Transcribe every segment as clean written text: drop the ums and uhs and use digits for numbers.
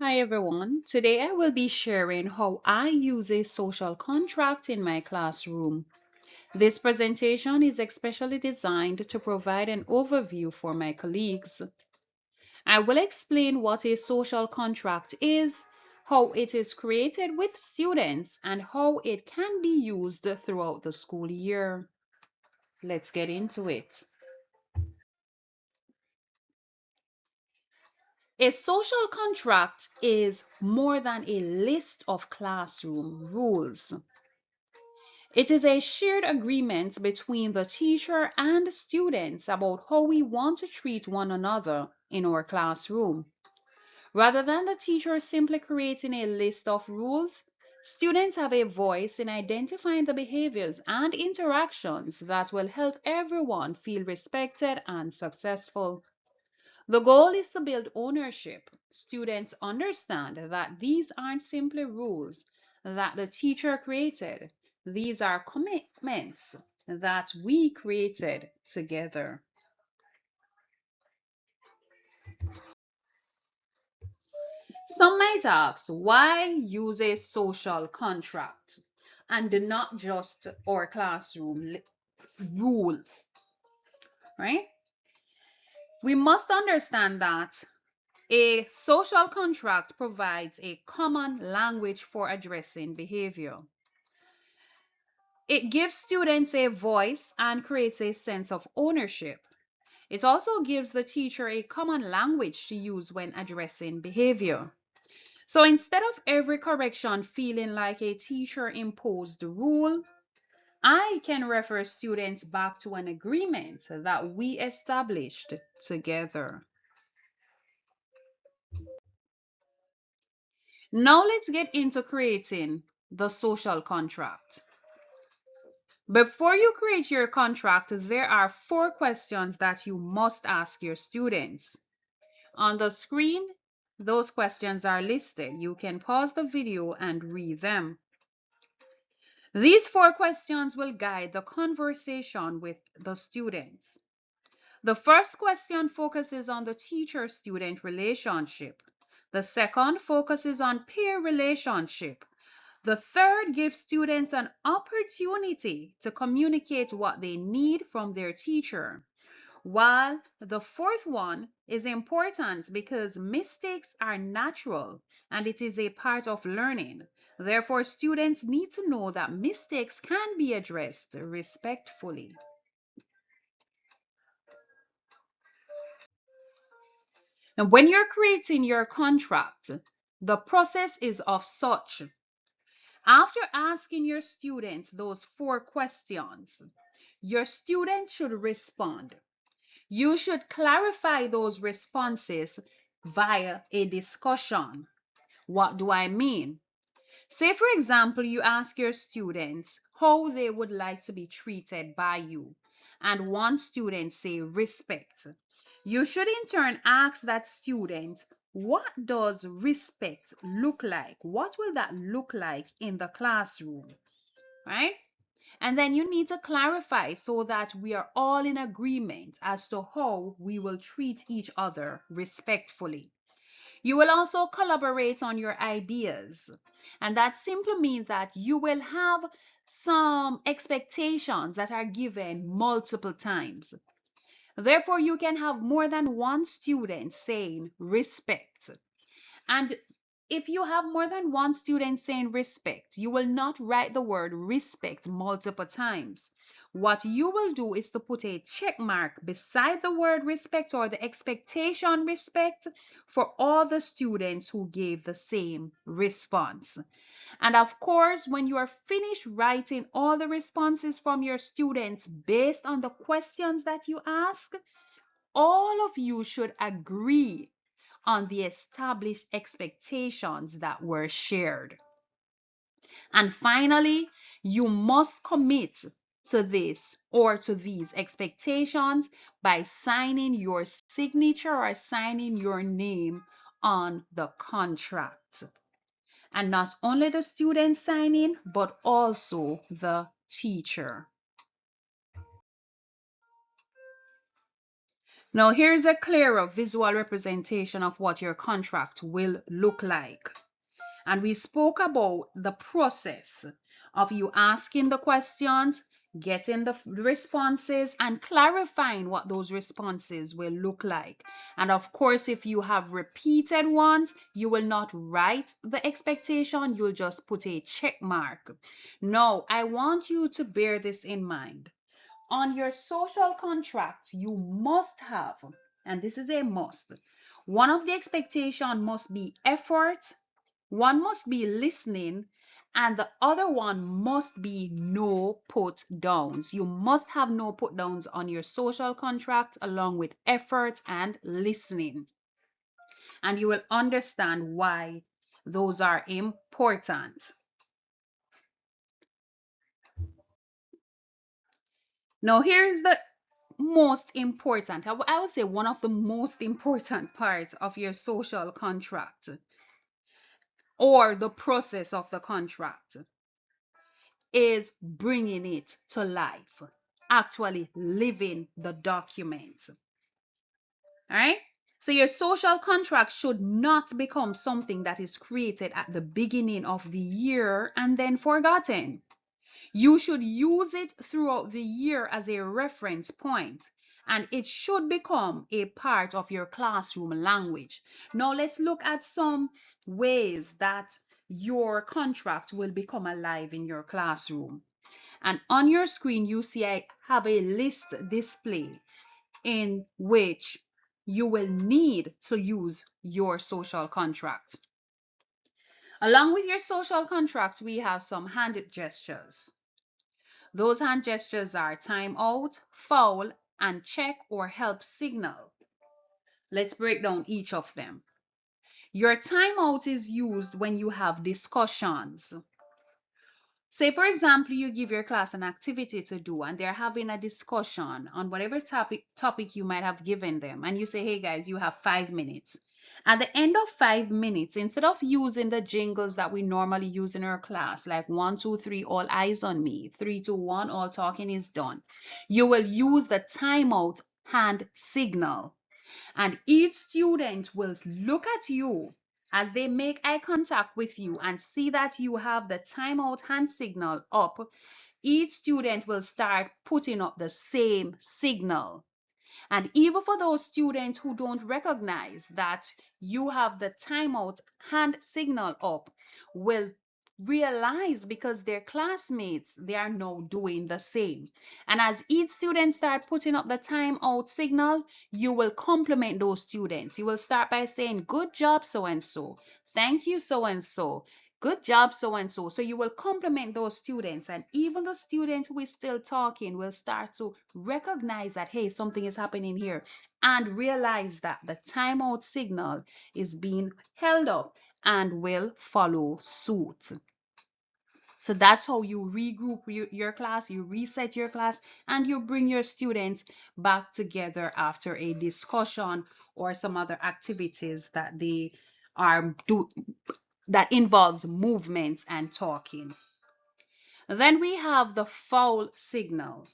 Hi everyone. Today I will be sharing how I use a social contract in my classroom. This presentation is especially designed to provide an overview for my colleagues. I will explain what a social contract is, how it is created with students, and how it can be used throughout the school year. Let's get into it. A social contract is more than a list of classroom rules. It is a shared agreement between the teacher and students about how we want to treat one another in our classroom. Rather than the teacher simply creating a list of rules, students have a voice in identifying the behaviors and interactions that will help everyone feel respected and successful. The goal is to build ownership. Students understand that these aren't simply rules that the teacher created, these are commitments that we created together. Some might ask, why use a social contract and not just our classroom rule, right? We must understand that a social contract provides a common language for addressing behavior. It gives students a voice and creates a sense of ownership. It also gives the teacher a common language to use when addressing behavior. So instead of every correction feeling like a teacher imposed rule, I can refer students back to an agreement that we established together. Now let's get into creating the social contract. Before you create your contract, there are 4 questions that you must ask your students. On the screen, those questions are listed. You can pause the video and read them. These 4 questions will guide the conversation with the students. The first question focuses on the teacher-student relationship. The second focuses on peer relationship. The third gives students an opportunity to communicate what they need from their teacher. While the fourth one is important because mistakes are natural and it is a part of learning. Therefore, students need to know that mistakes can be addressed respectfully. And when you're creating your contract, the process is of such. After asking your students those 4 questions, your student should respond. You should clarify those responses via a discussion. What do I mean? Say, for example, you ask your students how they would like to be treated by you, and one student say respect. You should in turn ask that student, what does respect look like? What will that look like in the classroom? Right? And then you need to clarify so that we are all in agreement as to how we will treat each other respectfully. You will also collaborate on your ideas. And that simply means that you will have some expectations that are given multiple times. Therefore, you can have more than one student saying respect. And if you have more than one student saying respect, you will not write the word respect multiple times. What you will do is to put a check mark beside the word respect or the expectation respect for all the students who gave the same response. And of course, when you are finished writing all the responses from your students based on the questions that you ask, all of you should agree on the established expectations that were shared. And finally, you must commit to this or to these expectations by signing your signature or signing your name on the contract. And not only the student signing, but also the teacher. Now, here's a clearer visual representation of what your contract will look like. And we spoke about the process of you asking the questions, getting the responses, and clarifying what those responses will look like. And of course, if you have repeated ones, you will not write the expectation, you'll just put a check mark. Now, I want you to bear this in mind. On your social contract, you must have, and this is a must, one of the expectation must be effort, one must be listening, and the other one must be no put downs. You must have no put downs on your social contract along with effort and listening. And you will understand why those are important. Now, here's the most important, I would say one of the most important parts of your social contract or the process of the contract is bringing it to life, actually living the document. All right. So your social contract should not become something that is created at the beginning of the year and then forgotten. You should use it throughout the year as a reference point, and it should become a part of your classroom language. Now, let's look at some ways that your contract will become alive in your classroom. And on your screen, you see I have a list display in which you will need to use your social contract. Along with your social contract, we have some hand gestures. Those hand gestures are time out, foul, and check or help signal. Let's break down each of them. Your timeout is used when you have discussions. Say, for example, you give your class an activity to do and they're having a discussion on whatever topic you might have given them. And you say, hey guys, you have 5 minutes. At the end of 5 minutes, instead of using the jingles that we normally use in our class, like 1, 2, 3, all eyes on me, 3, 2, 1, all talking is done, you will use the timeout hand signal. And each student will look at you as they make eye contact with you and see that you have the timeout hand signal up. Each student will start putting up the same signal. And even for those students who don't recognize that you have the timeout hand signal up, will realize because their classmates, they are now doing the same. And as each student start putting up the timeout signal, you will compliment those students. You will start by saying, good job, so-and-so. Thank you, so-and-so. Good job, so-and-so. So you will compliment those students, and even the student who is still talking will start to recognize that, hey, something is happening here, and realize that the timeout signal is being held up and will follow suit. So that's how you regroup your class, you reset your class, and you bring your students back together after a discussion or some other activities that they are that involves movements and talking. Then we have the foul signal.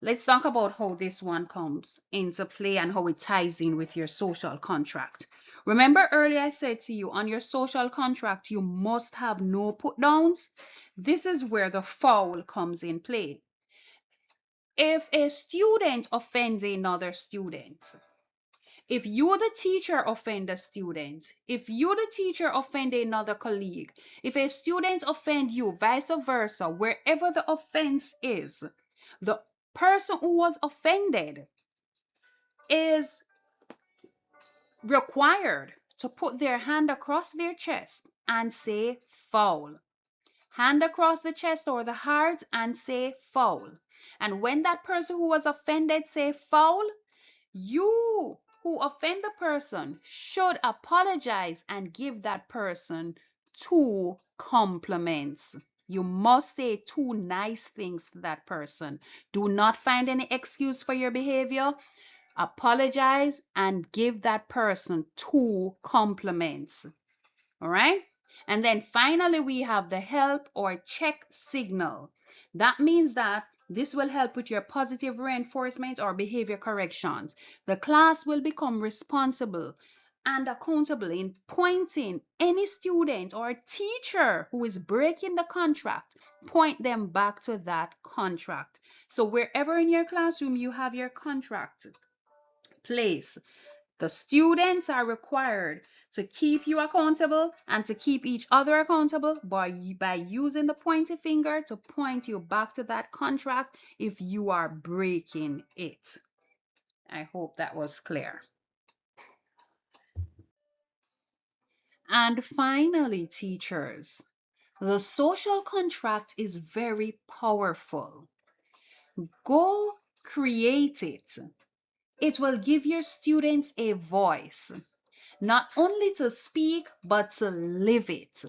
Let's talk about how this one comes into play and how it ties in with your social contract. Remember earlier I said to you, on your social contract, you must have no put downs. This is where the foul comes in play. If a student offends another student, if you, the teacher, offend a student, if you, the teacher, offend another colleague, if a student offend you, vice versa, wherever the offense is, the person who was offended is required to put their hand across their chest and say foul. Hand across the chest or the heart and say foul. And when that person who was offended say foul, you who offend the person should apologize and give that person 2 compliments. You must say 2 nice things to that person. Do not find any excuse for your behavior. Apologize and give that person 2 compliments. All right. And then finally, we have the help or check signal. That means that This will help with your positive reinforcement or behavior corrections. The class will become responsible and accountable in pointing any student or teacher who is breaking the contract, point them back to that contract. So wherever in your classroom you have your contract place, the students are required to keep you accountable and to keep each other accountable by using the pointy finger to point you back to that contract if you are breaking it. I hope that was clear. And finally, teachers, the social contract is very powerful. Go create it. It will give your students a voice, not only to speak, but to live it.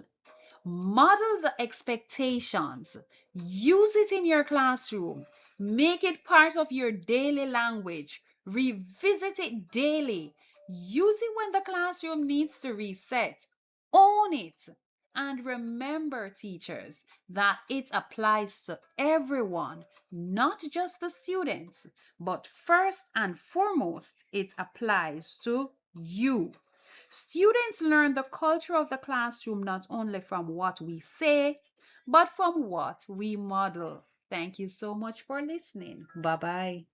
Model the expectations. Use it in your classroom. Make it part of your daily language. Revisit it daily. Use it when the classroom needs to reset. Own it. And remember, teachers, that it applies to everyone, not just the students, but first and foremost, it applies to you. Students learn the culture of the classroom not only from what we say, but from what we model. Thank you so much for listening. Bye bye.